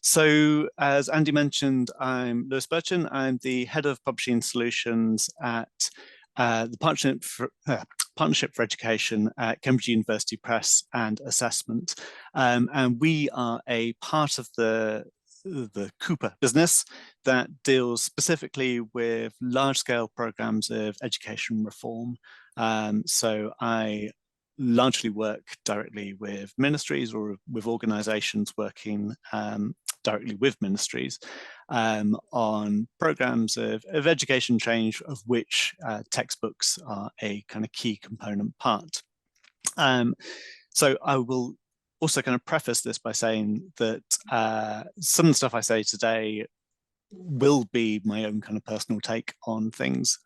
So as Andy mentioned, I'm Lewis Birchon. I'm the head of publishing solutions at the Partnership for Education at Cambridge University Press and Assessment. And we are a part of the Cooper business that deals specifically with large-scale programs of education reform. So I largely work directly with ministries or with organizations working directly with ministries on programs of education change, of which textbooks are a kind of key component part. So I will also kind of preface this by saying that some of the stuff I say today will be my own kind of personal take on things.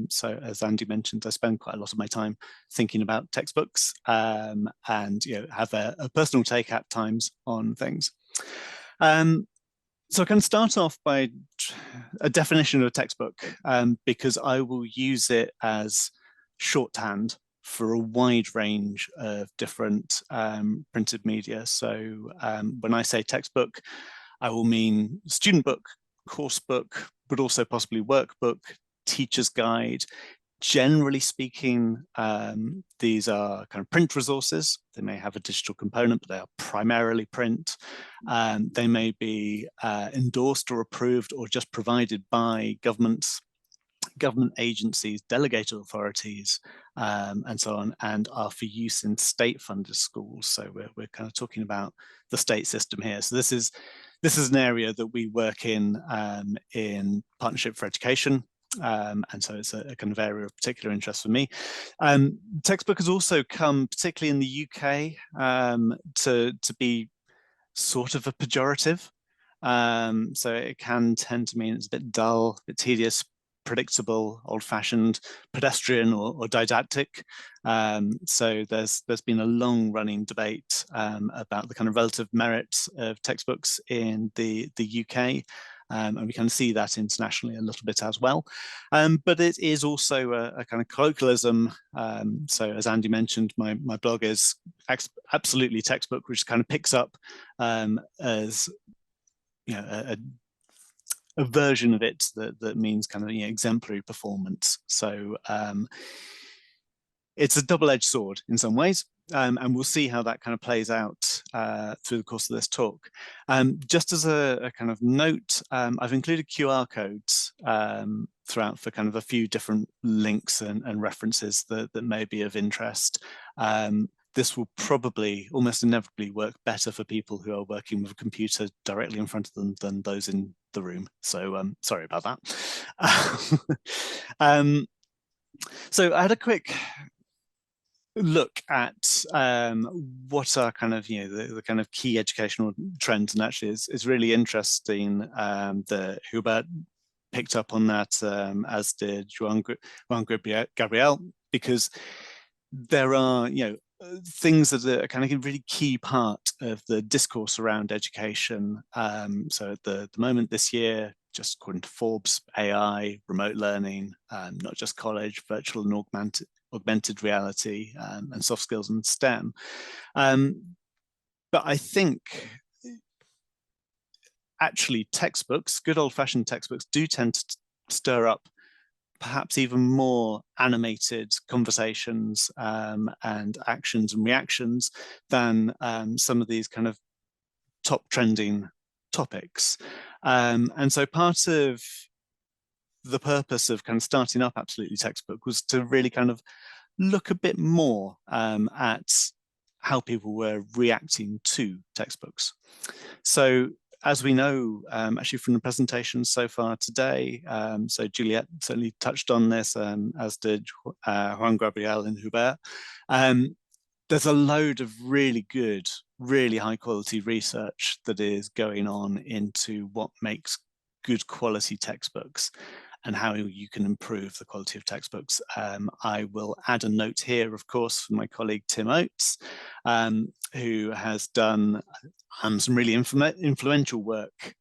So as Andy mentioned, I spend quite a lot of my time thinking about textbooks and have a personal take at times on things. So I can start off by a definition of a textbook because I will use it as shorthand for a wide range of different printed media. So when I say textbook, I will mean student book, course book, but also possibly workbook, teacher's guide. Generally speaking, these are kind of print resources. They may have a digital component, but they are primarily print. They may be endorsed or approved or just provided by governments, government agencies, delegated authorities, and so on, and are for use in state-funded schools. So we're kind of talking about the state system here. So this is an area that we work in Partnership for Education. And so it's a kind of area of particular interest for me. Textbook has also come, particularly in the UK, to be sort of a pejorative. So it can tend to mean it's a bit dull, a bit tedious, predictable, old-fashioned, pedestrian, or didactic. So there's been a long-running debate about the kind of relative merits of textbooks in the UK. And we can see that internationally a little bit as well. But it is also a kind of colloquialism. So as Andy mentioned, my blog is absolutely textbook, which kind of picks up as a version of it that means kind of exemplary performance. So it's a double-edged sword in some ways. And we'll see how that kind of plays out through the course of this talk. Just as a kind of note, I've included QR codes throughout for kind of a few different links and references that may be of interest. This will probably almost inevitably work better for people who are working with a computer directly in front of them than those in the room. So sorry about that. So I had a quick look at what are kind of the kind of key educational trends, and actually it's really interesting that Hubert picked up on that, as did Juan Gabriel, because there are things that are kind of a really key part of the discourse around education. So at the moment this year, just according to Forbes, AI, remote learning, not just college, virtual and augmented reality, and soft skills and STEM. But I think actually textbooks, good old-fashioned textbooks, do tend to stir up perhaps even more animated conversations and actions and reactions than some of these kind of top trending topics. And so part of the purpose of kind of starting up Absolutely Textbook was to really kind of look a bit more at how people were reacting to textbooks. So as we know, actually from the presentations so far today, so Juliet certainly touched on this, as did Juan Gabriel and Hubert. There's a load of really good, really high quality research that is going on into what makes good quality textbooks and how you can improve the quality of textbooks. I will add a note here, of course, from my colleague Tim Oates, who has done some really influential work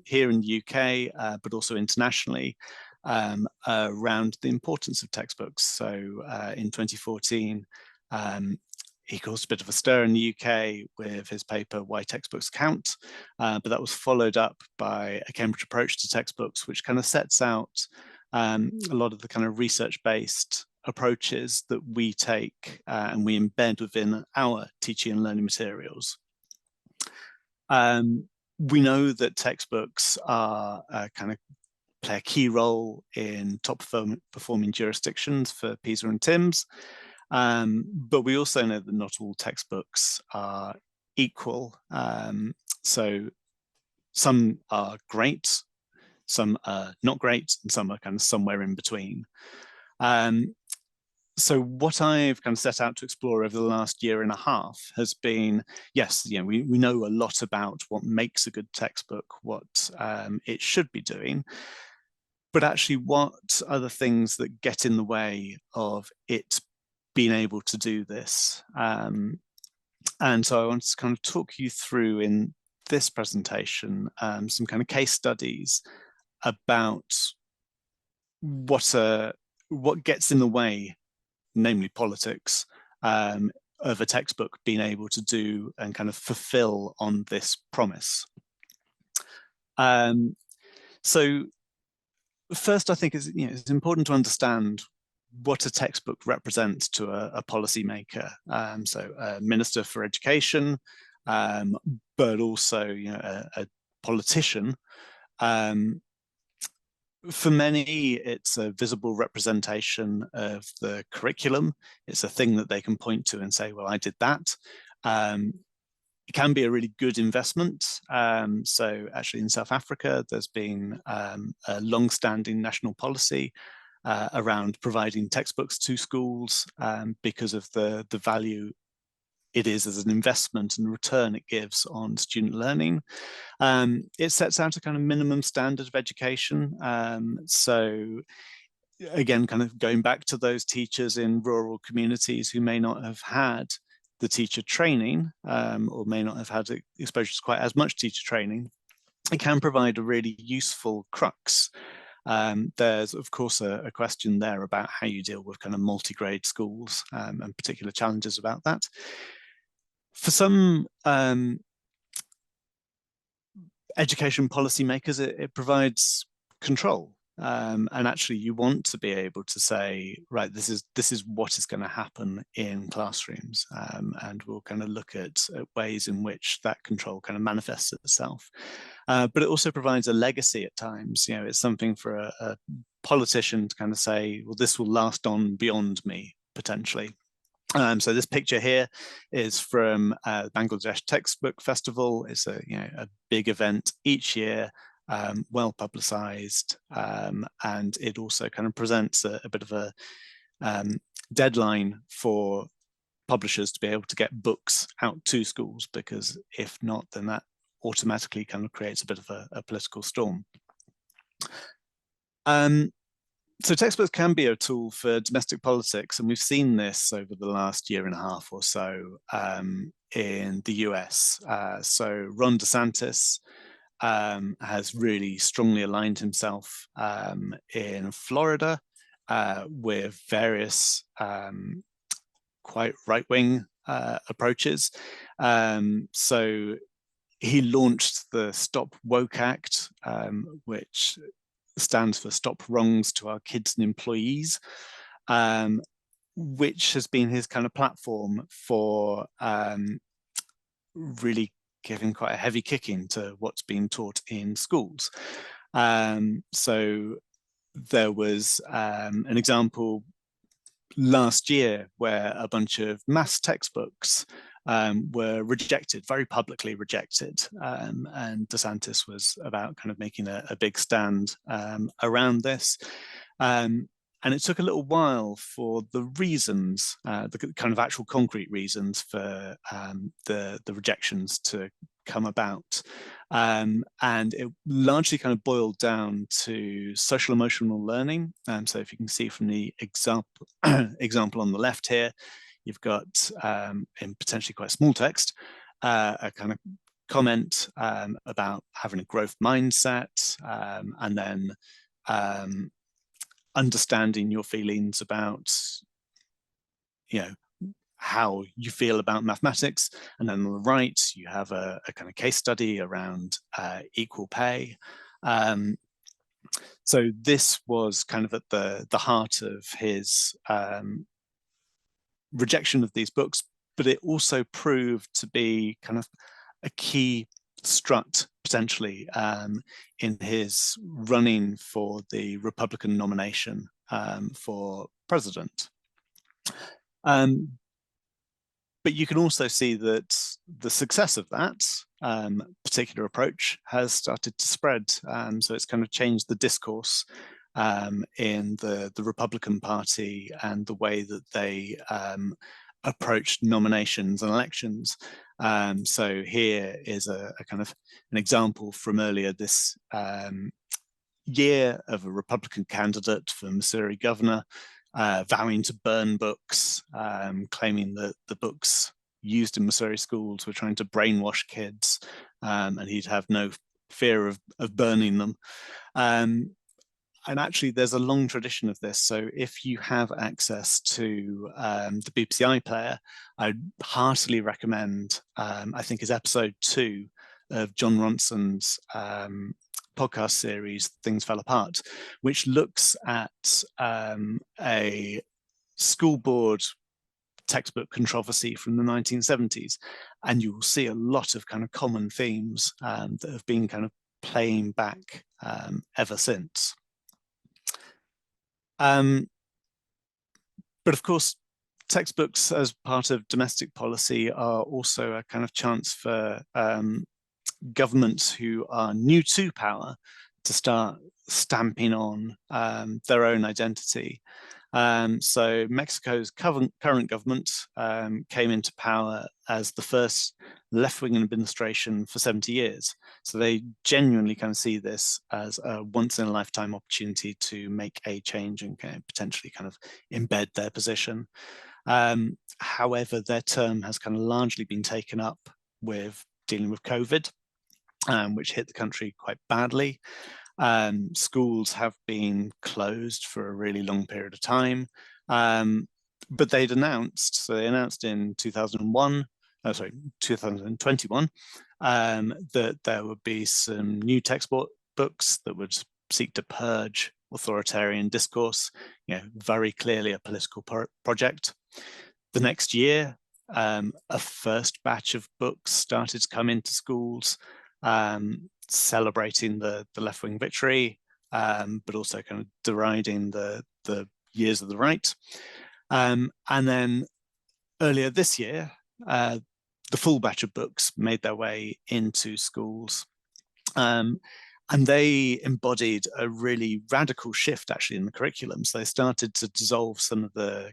here in the UK, but also internationally, around the importance of textbooks. So in 2014, he caused a bit of a stir in the UK with his paper Why Textbooks Count, but that was followed up by a Cambridge approach to textbooks, which kind of sets out a lot of the kind of research-based approaches that we take and we embed within our teaching and learning materials. We know that textbooks are kind of play a key role in top performing jurisdictions for PISA and TIMSS, but we also know that not all textbooks are equal. So some are great, some are not great, and some are kind of somewhere in between. So what I've kind of set out to explore over the last year and a half has been, yes, we know a lot about what makes a good textbook, what it should be doing, but actually what are the things that get in the way of it being able to do this? And so I want to kind of talk you through in this presentation some kind of case studies about what gets in the way, namely politics, of a textbook being able to do and kind of fulfill on this promise. So first, I think it's important to understand what a textbook represents to a policymaker. So a Minister for Education, but also a politician. For many, it's a visible representation of the curriculum. It's a thing that they can point to and say, well, I did that. It can be a really good investment. So actually in South Africa, there's been a long-standing national policy around providing textbooks to schools because of the value it is as an investment and return it gives on student learning. It sets out a kind of minimum standard of education. So again, kind of going back to those teachers in rural communities who may not have had the teacher training or may not have had exposure to quite as much teacher training, it can provide a really useful crux. There's, of course, a question there about how you deal with kind of multi-grade schools and particular challenges about that. For some education policymakers, it provides control. And actually, you want to be able to say, right, this is what is going to happen in classrooms, and we'll kind of look at ways in which that control kind of manifests itself. But it also provides a legacy at times. It's something for a politician to kind of say, well, this will last on beyond me potentially. So this picture here is from the Bangladesh Textbook Festival. It's a big event each year. Well publicized, and it also kind of presents a bit of a deadline for publishers to be able to get books out to schools, because if not, then that automatically kind of creates a bit of a political storm. So textbooks can be a tool for domestic politics, and we've seen this over the last year and a half or so in the US. So Ron DeSantis has really strongly aligned himself in Florida with various quite right-wing approaches. So he launched the Stop Woke Act, which stands for Stop Wrongs to Our Kids and Employees, which has been his kind of platform for really giving quite a heavy kicking to what's being taught in schools. So there was an example last year where a bunch of maths textbooks were rejected, very publicly rejected. And DeSantis was about kind of making a big stand around this. And it took a little while for the reasons, the kind of actual concrete reasons for the rejections to come about. And it largely kind of boiled down to social emotional learning. So if you can see from the example on the left here, you've got, in potentially quite small text, a kind of comment about having a growth mindset, and then understanding your feelings about, how you feel about mathematics. And then on the right, you have a kind of case study around equal pay. So this was kind of at the heart of his rejection of these books, but it also proved to be kind of a key strut potentially in his running for the Republican nomination for president. But you can also see that the success of that particular approach has started to spread. So it's kind of changed the discourse in the Republican Party and the way that they approached nominations and elections. So here is a kind of an example from earlier this year of a Republican candidate for Missouri governor vowing to burn books, claiming that the books used in Missouri schools were trying to brainwash kids, and he'd have no fear of burning them. And actually, there's a long tradition of this. So if you have access to the BBC iPlayer, I'd heartily recommend, I think is episode 2 of John Ronson's podcast series, Things Fell Apart, which looks at a school board textbook controversy from the 1970s. And you will see a lot of kind of common themes that have been kind of playing back ever since. But of course, textbooks as part of domestic policy are also a kind of chance for governments who are new to power to start stamping on their own identity. So Mexico's current government came into power as the first left-wing administration for 70 years. So they genuinely kind of see this as a once-in-a-lifetime opportunity to make a change and potentially kind of embed their position. However, their term has kind of largely been taken up with dealing with COVID, which hit the country quite badly. Schools have been closed for a really long period of time, but they announced in 2021 that there would be some new textbooks that would seek to purge authoritarian discourse, very clearly a political project. The next year, a first batch of books started to come into schools, celebrating the left-wing victory, but also kind of deriding the years of the right. And then earlier this year, the full batch of books made their way into schools. And they embodied a really radical shift actually in the curriculum. So they started to dissolve some of the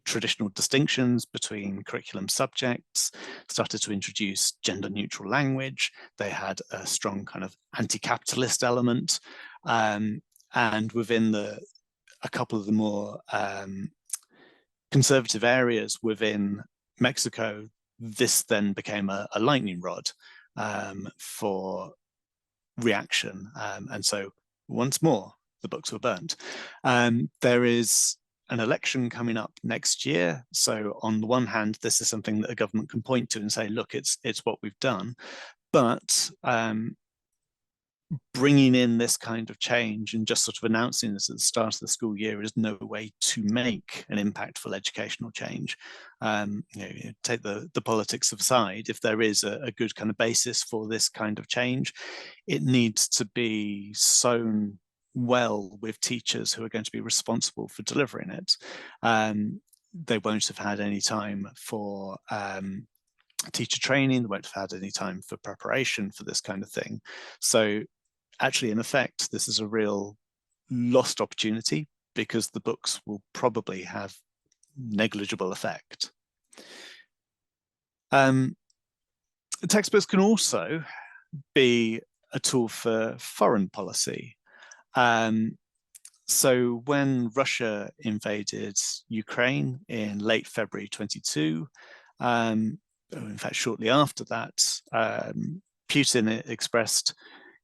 traditional distinctions between curriculum subjects, started to introduce gender-neutral language. They had a strong kind of anti-capitalist element. And within a couple of the more conservative areas within Mexico, this then became a lightning rod for reaction. And so once more, the books were burnt. There is an election coming up next year. So on the one hand, this is something that a government can point to and say, look, it's what we've done. But bringing in this kind of change and just sort of announcing this at the start of the school year is no way to make an impactful educational change. Take the politics aside, if there is a good kind of basis for this kind of change, it needs to be sown well with teachers who are going to be responsible for delivering it. They won't have had any time for teacher training, they won't have had any time for preparation for this kind of thing. So actually, in effect, this is a real lost opportunity because the books will probably have negligible effect. Textbooks can also be a tool for foreign policy. So when Russia invaded Ukraine in late February 22, in fact, shortly after that, Putin expressed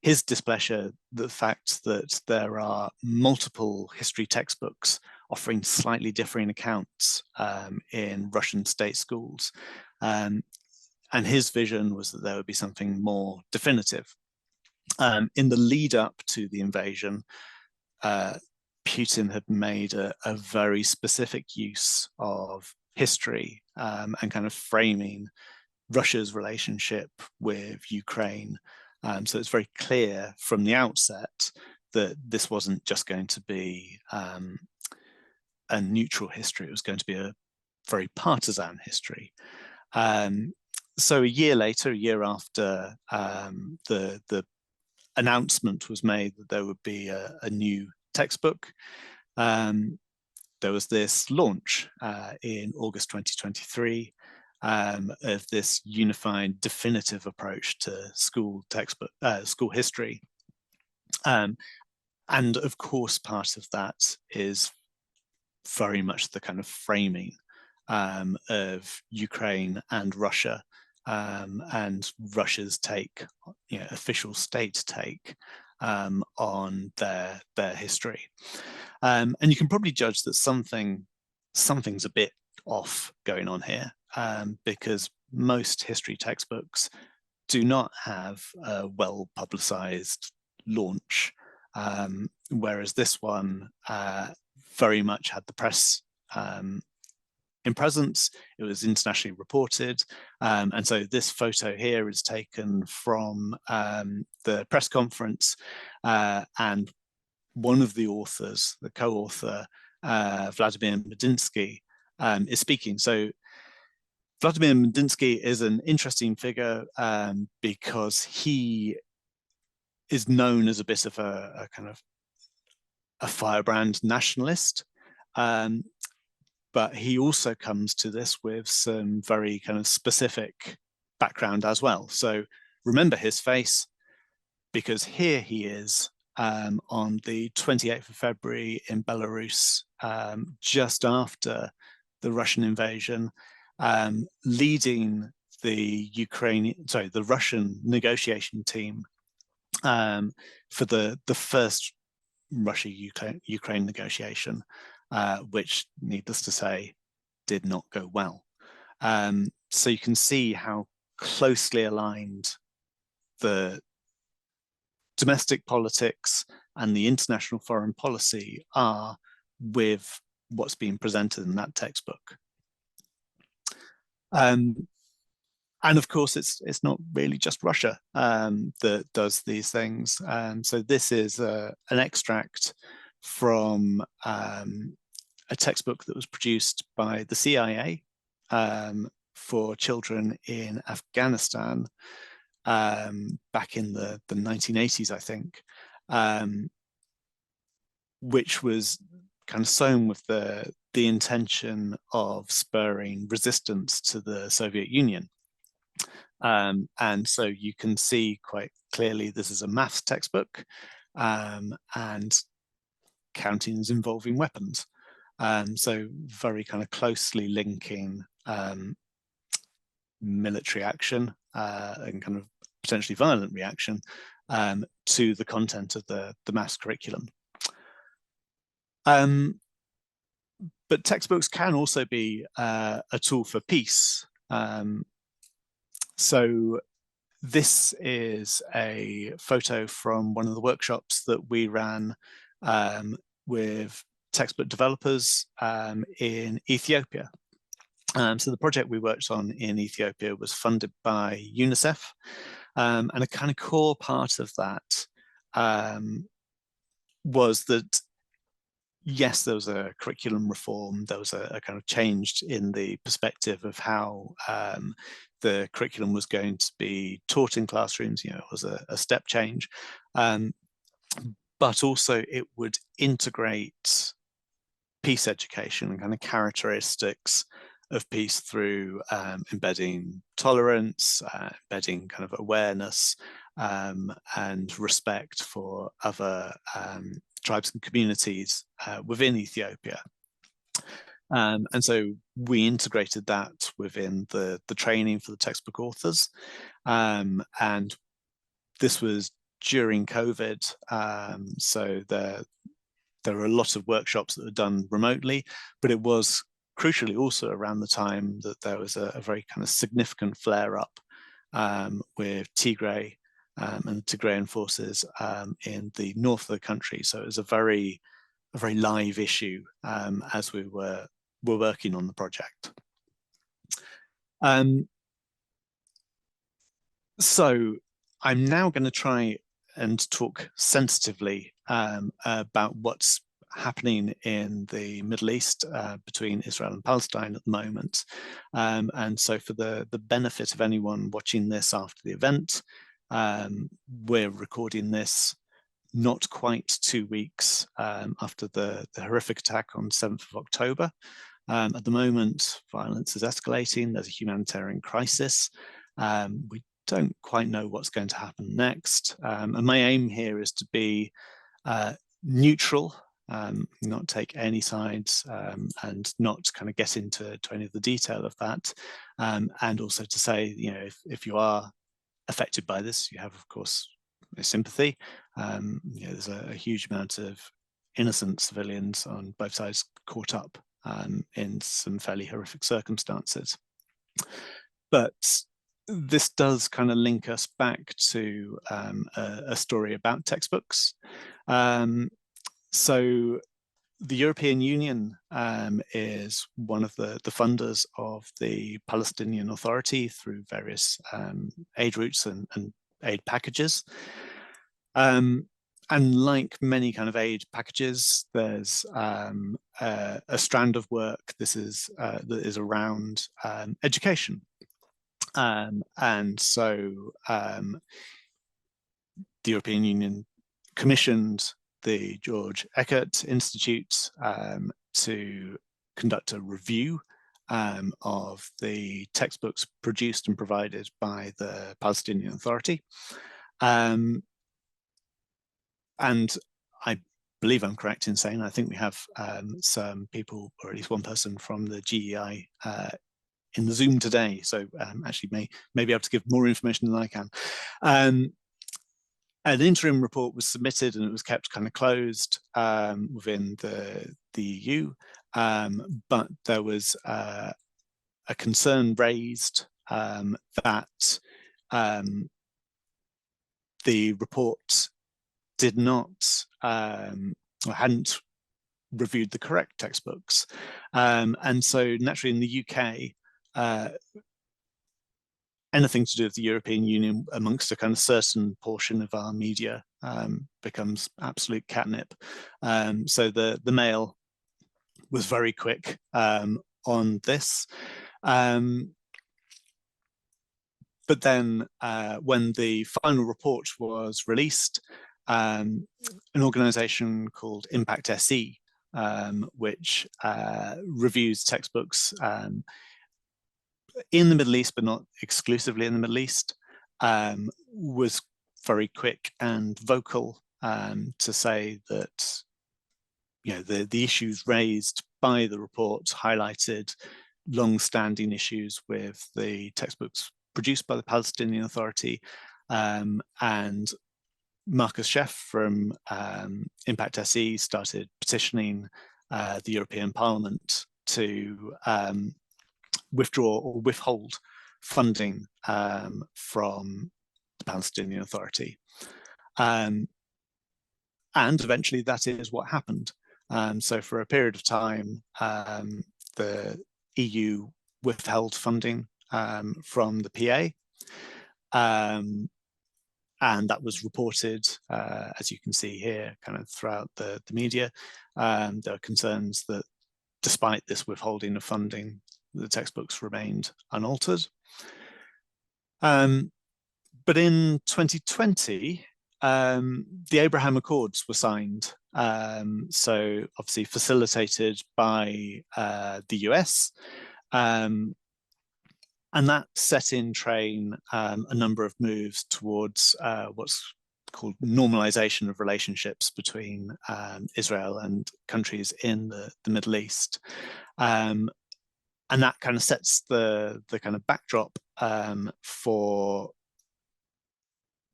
his displeasure, the fact that there are multiple history textbooks offering slightly differing accounts in Russian state schools. And his vision was that there would be something more definitive. In the lead up to the invasion, Putin had made a very specific use of history and kind of framing Russia's relationship with Ukraine. So it's very clear from the outset that this wasn't just going to be a neutral history, it was going to be a very partisan history. So a year later, a year after the announcement was made that there would be a new textbook, there was this launch in August 2023 of this unified, definitive approach to school textbook, school history. And of course, part of that is very much the kind of framing of Ukraine and Russia, and Russia's take, official state take on their history. And you can probably judge that something's a bit off going on here, because most history textbooks do not have a well-publicized launch, whereas this one very much had the press in presence. It was internationally reported, and so this photo here is taken from the press conference, and one of the authors, the co-author, Vladimir Medinsky, is speaking. So Vladimir Medinsky is an interesting figure because he is known as a bit of a kind of a firebrand nationalist, but he also comes to this with some very kind of specific background as well. So remember his face, because here he is on the 28th of February in Belarus, just after the Russian invasion, leading the Russian negotiation team for the first Russia-Ukraine negotiation, which, needless to say, did not go well. So you can see how closely aligned the domestic politics and the international foreign policy are with what's being presented in that textbook. And of course, it's not really just Russia that does these things. So this is an extract from a textbook that was produced by the CIA for children in Afghanistan back in the 1980s, I think, which was kind of sown with the intention of spurring resistance to the Soviet Union. And so you can see quite clearly this is a maths textbook, and counting is involving weapons. So very kind of closely linking military action and kind of potentially violent reaction to the content of the maths curriculum. But textbooks can also be a tool for peace. So this is a photo from one of the workshops that we ran with textbook developers in Ethiopia. So the project we worked on in Ethiopia was funded by UNICEF, and a kind of core part of that was that, yes, there was a curriculum reform, there was a kind of change in the perspective of how the curriculum was going to be taught in classrooms. It was a step change, but also it would integrate peace education and kind of characteristics of peace through embedding tolerance, embedding kind of awareness and respect for other tribes and communities within Ethiopia. And so we integrated that within the training for the textbook authors. And this was during COVID. So the there were a lot of workshops that were done remotely, but it was crucially also around the time that there was a very kind of significant flare-up with Tigray and Tigrayan forces in the north of the country. So it was a very live issue as we were working on the project. So I'm now going to try and talk sensitively about what's happening in the Middle East between Israel and Palestine at the moment. And so for the benefit of anyone watching this after the event, we're recording this not quite 2 weeks after the horrific attack on 7th of October. At the moment, violence is escalating. There's a humanitarian crisis. We don't quite know what's going to happen next. And my aim here is to be neutral, not take any sides, and not kind of get into any of the detail of that. And also to say, you know, if you are affected by this, you have, of course, sympathy. You know, there's a huge amount of innocent civilians on both sides caught up in some fairly horrific circumstances. But this does kind of link us back to a story about textbooks. So the European Union is one of the funders of the Palestinian Authority through various aid routes and aid packages. And like many kind of aid packages, there's a strand of work that is around education. And so the European Union commissioned the George Eckert Institute to conduct a review of the textbooks produced and provided by the Palestinian Authority. And I believe I'm correct in saying, I think we have some people, or at least one person from the GEI in the Zoom today, so actually may be able to give more information than I can. An interim report was submitted and it was kept kind of closed within the EU, but there was a concern raised that the report did not or hadn't reviewed the correct textbooks, and so naturally in the UK, anything to do with the European Union amongst a kind of certain portion of our media becomes absolute catnip. So the Mail was very quick on this. But then when the final report was released, an organization called Impact SE, which reviews textbooks in the Middle East, but not exclusively in the Middle East, was very quick and vocal to say that, you know, the issues raised by the report highlighted long-standing issues with the textbooks produced by the Palestinian Authority, and Marcus Sheff from Impact SE started petitioning the European Parliament to withdraw or withhold funding from the Palestinian Authority. And eventually that is what happened. So for a period of time, the EU withheld funding from the PA. And that was reported, as you can see here, kind of throughout the media. There are concerns that despite this withholding of funding, the textbooks remained unaltered. But in 2020, the Abraham Accords were signed. So obviously facilitated by the US. And that set in train a number of moves towards what's called normalization of relationships between Israel and countries in the Middle East. And that kind of sets the kind of backdrop for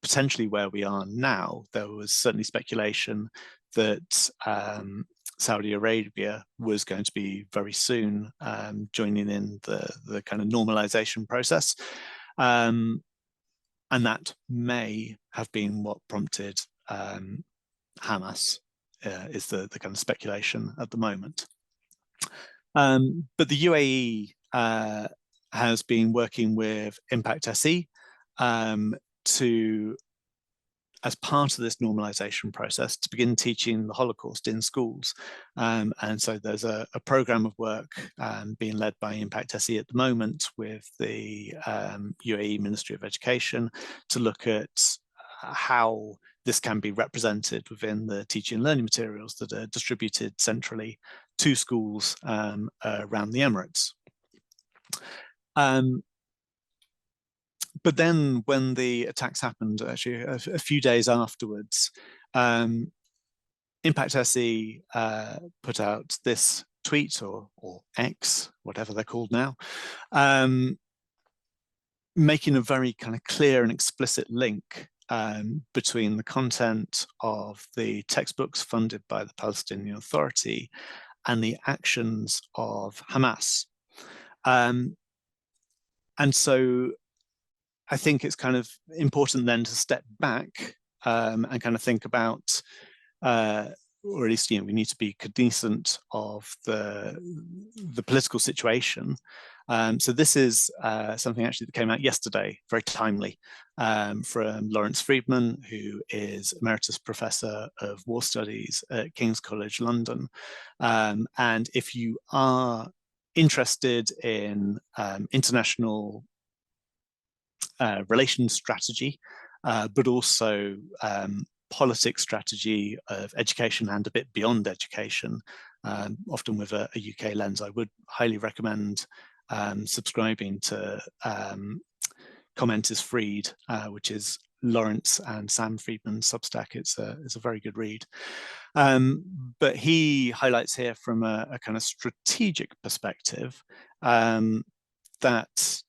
potentially where we are now. There was certainly speculation that Saudi Arabia was going to be very soon joining in the kind of normalization process. And that may have been what prompted Hamas, is the kind of speculation at the moment. But the UAE has been working with Impact SE to, as part of this normalization process, to begin teaching the Holocaust in schools. And so there's a program of work being led by Impact SE at the moment with the UAE Ministry of Education to look at how this can be represented within the teaching and learning materials that are distributed centrally to schools around the Emirates. But then when the attacks happened, actually a few days afterwards, Impact SE put out this tweet, or X, whatever they're called now, making a very kind of clear and explicit link between the content of the textbooks funded by the Palestinian Authority and the actions of Hamas. And so I think it's kind of important then to step back and kind of think about, or at least, you know, we need to be cognizant of the political situation. So this is something actually that came out yesterday, very timely, from Lawrence Freedman, who is Emeritus Professor of War Studies at King's College London. And if you are interested in international relations strategy, but also politics strategy of education and a bit beyond education, often with a UK lens, I would highly recommend subscribing to Comment is Freed, which is Lawrence and Sam Freedman's Substack. It's a very good read. But he highlights here from a kind of strategic perspective that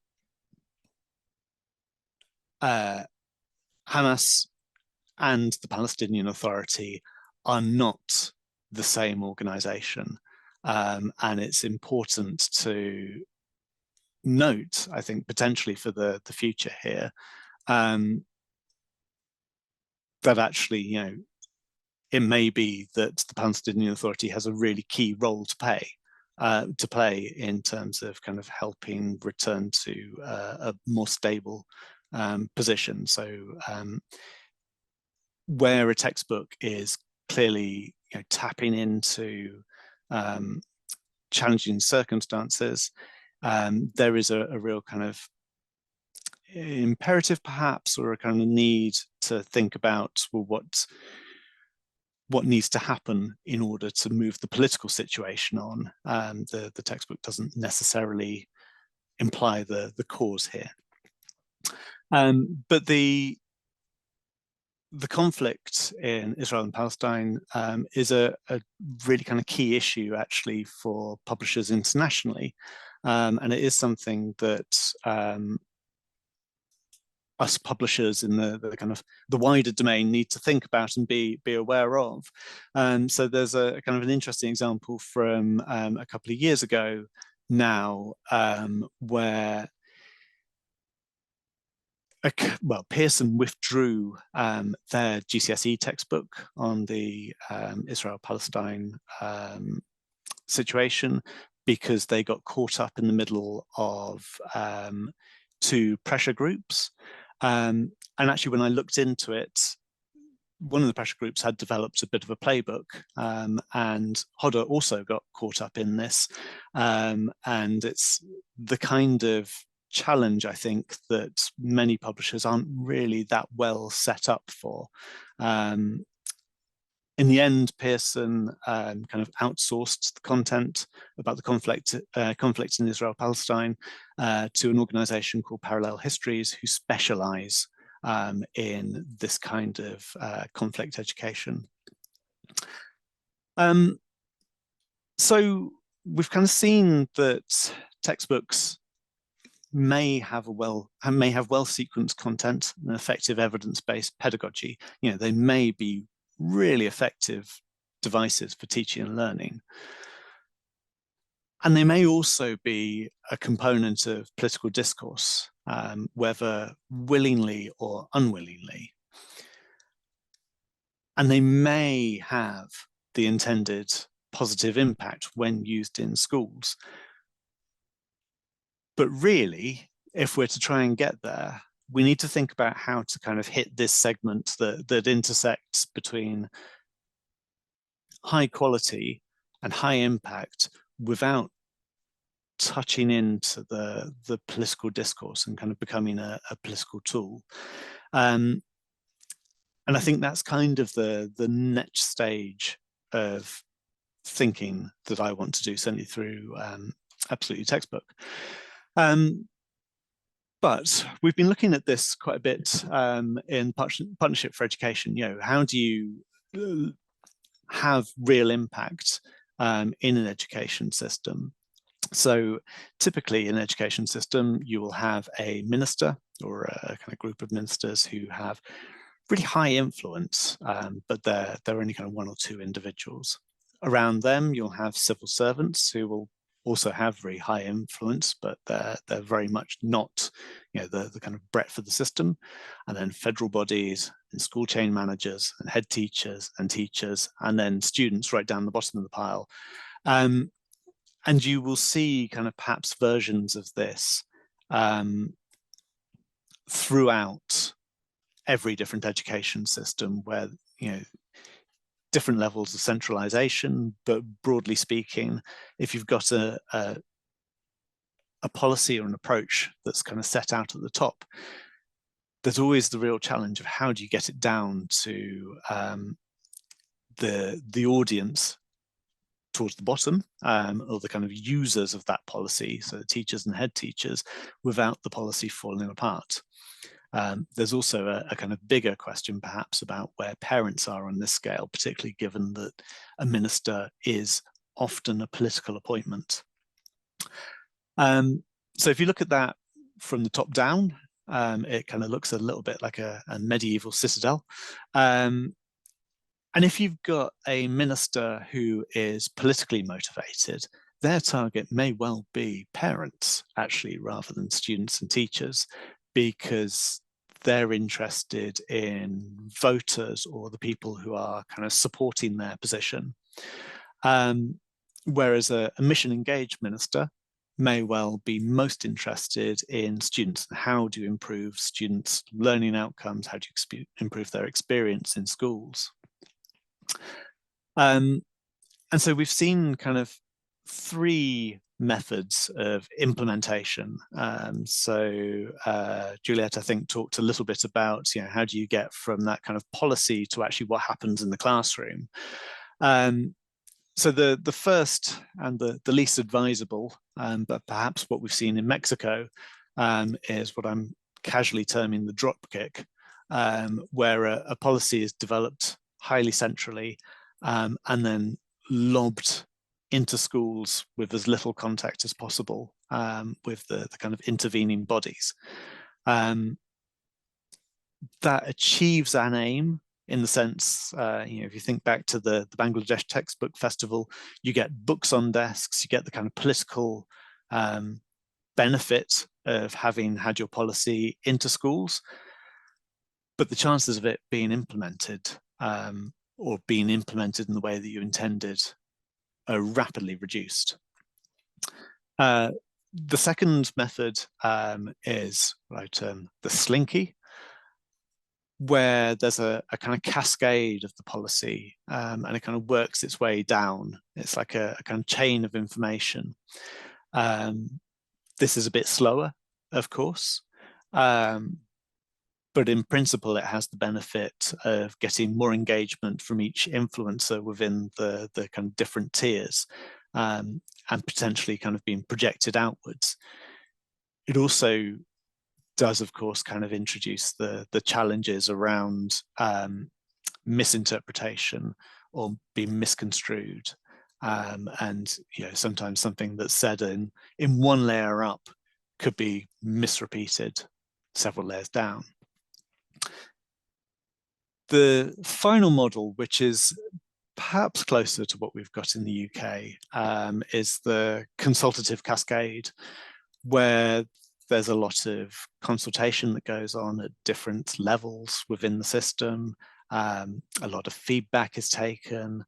Hamas and the Palestinian Authority are not the same organization. And it's important to note, I think, potentially for the future here, that actually, you know, it may be that the Palestinian Authority has a really key role to play in terms of kind of helping return to a more stable position. So where a textbook is clearly, you know, tapping into challenging circumstances, there is a real kind of imperative, perhaps, or a kind of need to think about, well, what needs to happen in order to move the political situation on. The textbook doesn't necessarily imply the cause here. But the conflict in Israel and Palestine is a really kind of key issue, actually, for publishers internationally. And it is something that us publishers in the kind of the wider domain need to think about and be aware of. So there's a kind of an interesting example from a couple of years ago now, where Pearson withdrew their GCSE textbook on the Israel-Palestine situation because they got caught up in the middle of two pressure groups. And actually, when I looked into it, one of the pressure groups had developed a bit of a playbook, and Hodder also got caught up in this. And it's the kind of challenge, I think, that many publishers aren't really that well set up for. In the end, Pearson kind of outsourced the content about the conflict in Israel-Palestine to an organization called Parallel Histories, who specialize in this kind of conflict education. So we've kind of seen that textbooks may have well-sequenced content and effective evidence-based pedagogy. You know, they may be really effective devices for teaching and learning. And they may also be a component of political discourse, whether willingly or unwillingly. And they may have the intended positive impact when used in schools. But really, if we're to try and get there, we need to think about how to kind of hit this segment that intersects between high quality and high impact without touching into the political discourse and kind of becoming a political tool. And I think that's kind of the next stage of thinking that I want to do, certainly through Absolutely Textbook. But we've been looking at this quite a bit in Partnership for Education. You know, how do you have real impact in an education system? So typically in an education system, you will have a minister or a kind of group of ministers who have really high influence, but they're only kind of one or two individuals. Around them, you'll have civil servants who will also have very high influence, but they're very much not, you know, the kind of breadth of the system. And then federal bodies and school chain managers and head teachers and teachers, and then students right down the bottom of the pile. And you will see kind of perhaps versions of this throughout every different education system, where, you know, different levels of centralization, but broadly speaking, if you've got a policy or an approach that's kind of set out at the top, there's always the real challenge of how do you get it down to the audience towards the bottom, or the kind of users of that policy, so the teachers and head teachers, without the policy falling apart. There's also a kind of bigger question perhaps about where parents are on this scale, particularly given that a minister is often a political appointment. So if you look at that from the top down, it kind of looks a little bit like a medieval citadel. And if you've got a minister who is politically motivated, their target may well be parents, actually, rather than students and teachers, because they're interested in voters or the people who are kind of supporting their position. Whereas a mission engaged minister may well be most interested in students. How do you improve students' learning outcomes? How do you improve their experience in schools? And so we've seen kind of three methods of implementation. Juliet, I think, talked a little bit about, you know, how do you get from that kind of policy to actually what happens in the classroom. So the first and the least advisable, but perhaps what we've seen in Mexico, is what I'm casually terming the drop kick, where a policy is developed highly centrally and then lobbed into schools with as little contact as possible with the kind of intervening bodies. That achieves an aim in the sense, you know, if you think back to the Bangladesh Textbook Festival, you get books on desks, you get the kind of political benefit of having had your policy into schools, but the chances of it being implemented or being implemented in the way that you intended are rapidly reduced. The second method is what I term the slinky, where there's a kind of cascade of the policy and it kind of works its way down. It's like a kind of chain of information. This is a bit slower, of course, but in principle, it has the benefit of getting more engagement from each influencer within the kind of different tiers and potentially kind of being projected outwards. It also does, of course, kind of introduce the challenges around misinterpretation or being misconstrued. And, you know, sometimes something that's said in one layer up could be misrepeated several layers down. The final model, which is perhaps closer to what we've got in the UK, is the consultative cascade, where there's a lot of consultation that goes on at different levels within the system. A lot of feedback is taken.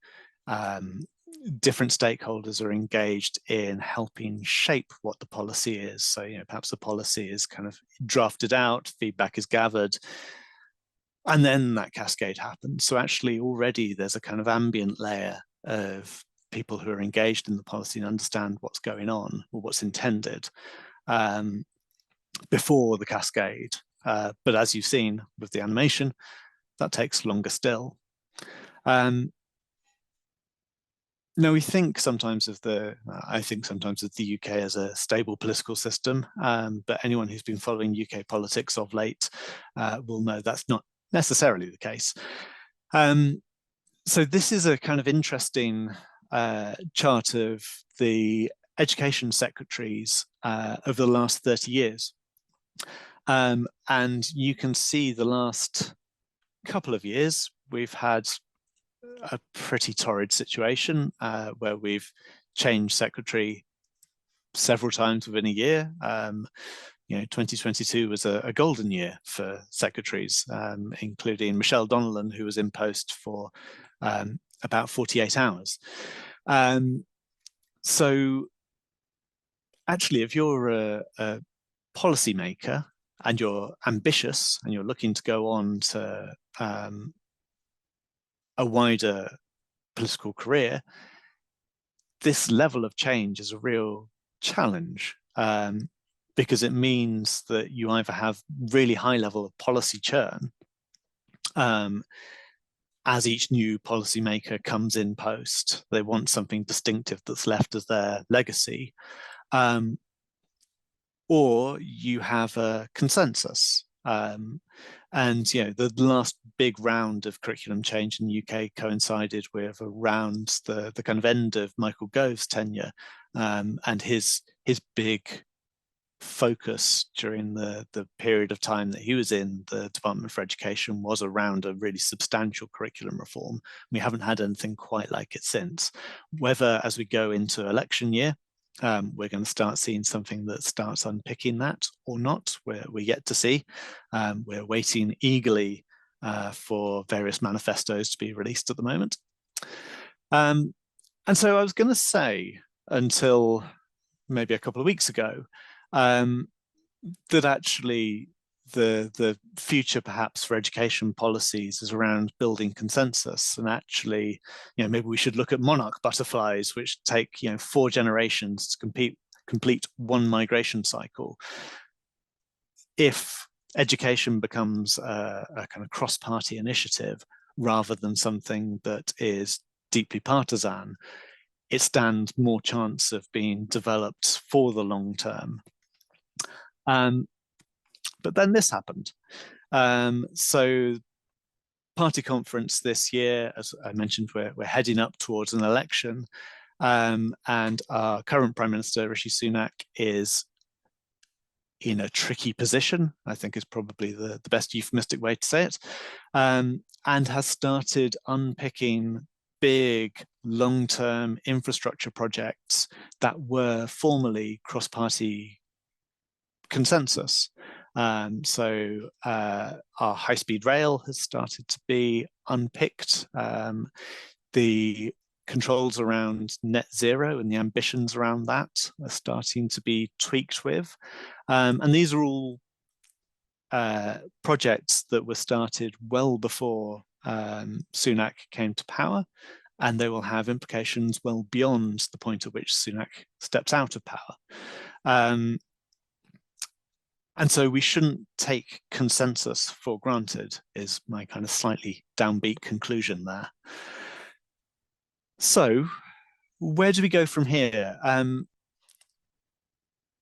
Different stakeholders are engaged in helping shape what the policy is. So, you know, perhaps the policy is kind of drafted out, feedback is gathered, and then that cascade happens. So actually already there's a kind of ambient layer of people who are engaged in the policy and understand what's going on or what's intended before the cascade. But as you've seen with the animation, that takes longer still. No, I think sometimes of the UK as a stable political system, but anyone who's been following UK politics of late will know that's not necessarily the case. So this is a kind of interesting chart of the education secretaries over the last 30 years. And you can see the last couple of years, we've had a pretty torrid situation where we've changed secretary several times within a year. You know, 2022 was a golden year for secretaries, including Michelle Donnellan, who was in post for about 48 hours. So actually, if you're a policymaker and you're ambitious and you're looking to go on to a wider political career, this level of change is a real challenge, because it means that you either have really high level of policy churn as each new policymaker comes in post. They want something distinctive that's left as their legacy, or you have a consensus. And you know, the last big round of curriculum change in the UK coincided with around the kind of end of Michael Gove's tenure, and his big focus during the period of time that he was in the Department for Education was around a really substantial curriculum reform. We haven't had anything quite like it since. Whether as we go into election year, we're going to start seeing something that starts unpicking that or not, we're yet to see. We're waiting eagerly for various manifestos to be released at the moment. And so I was going to say, until maybe a couple of weeks ago, that actually the future perhaps for education policies is around building consensus, and actually, you know, maybe we should look at monarch butterflies, which take, you know, 4 generations to complete one migration cycle. If education becomes a kind of cross-party initiative rather than something that is deeply partisan, it stands more chance of being developed for the long term. But then this happened. So party conference this year, as I mentioned, we're heading up towards an election, and our current Prime Minister, Rishi Sunak, is in a tricky position, I think is probably the best euphemistic way to say it, and has started unpicking big long-term infrastructure projects that were formerly cross-party consensus. So our high-speed rail has started to be unpicked. The controls around net zero and the ambitions around that are starting to be tweaked with. And these are all projects that were started well before Sunak came to power, and they will have implications well beyond the point at which Sunak steps out of power. And so we shouldn't take consensus for granted, is my kind of slightly downbeat conclusion there. So where do we go from here?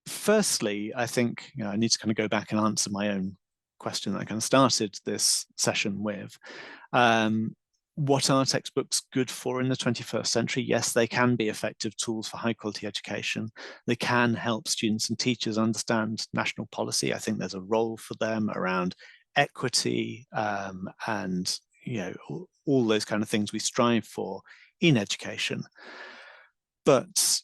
Firstly, I think, you know, I need to kind of go back and answer my own question that I kind of started this session with. What are textbooks good for in the 21st century? Yes, they can be effective tools for high quality education. They can help students and teachers understand national policy. I think there's a role for them around equity and, all those kind of things we strive for in education. But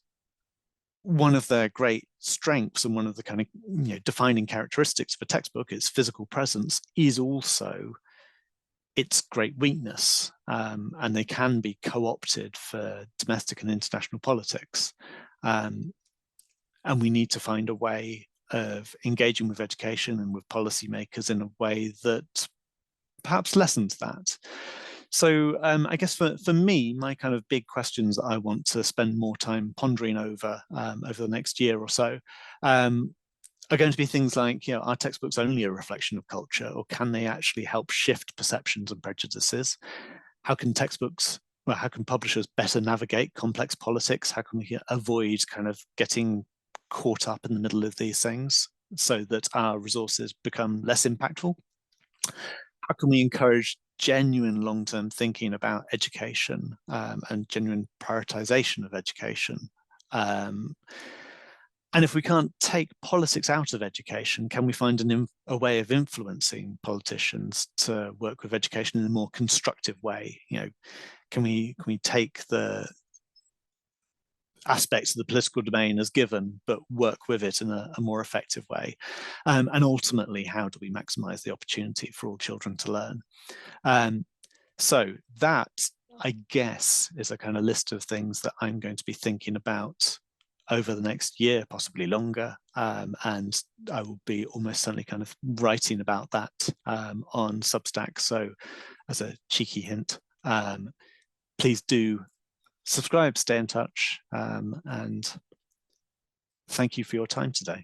one of their great strengths and one of the kind of defining characteristics of a textbook, its physical presence, is also its great weakness, and they can be co-opted for domestic and international politics. And we need to find a way of engaging with education and with policymakers in a way that perhaps lessens that. So I guess for me, my kind of big questions that I want to spend more time pondering over the next year or so are going to be things like, are textbooks only a reflection of culture, or can they actually help shift perceptions and prejudices? How can publishers better navigate complex politics? How can we avoid kind of getting caught up in the middle of these things so that our resources become less impactful? How can we encourage genuine long-term thinking about education and genuine prioritization of education? And if we can't take politics out of education, can we find a way of influencing politicians to work with education in a more constructive way? Can we take the aspects of the political domain as given, but work with it in a more effective way? And ultimately, how do we maximize the opportunity for all children to learn? So that, I guess, is a kind of list of things that I'm going to be thinking about over the next year, possibly longer, and I will be almost certainly kind of writing about that on Substack. So as a cheeky hint, please do subscribe, stay in touch, and thank you for your time today.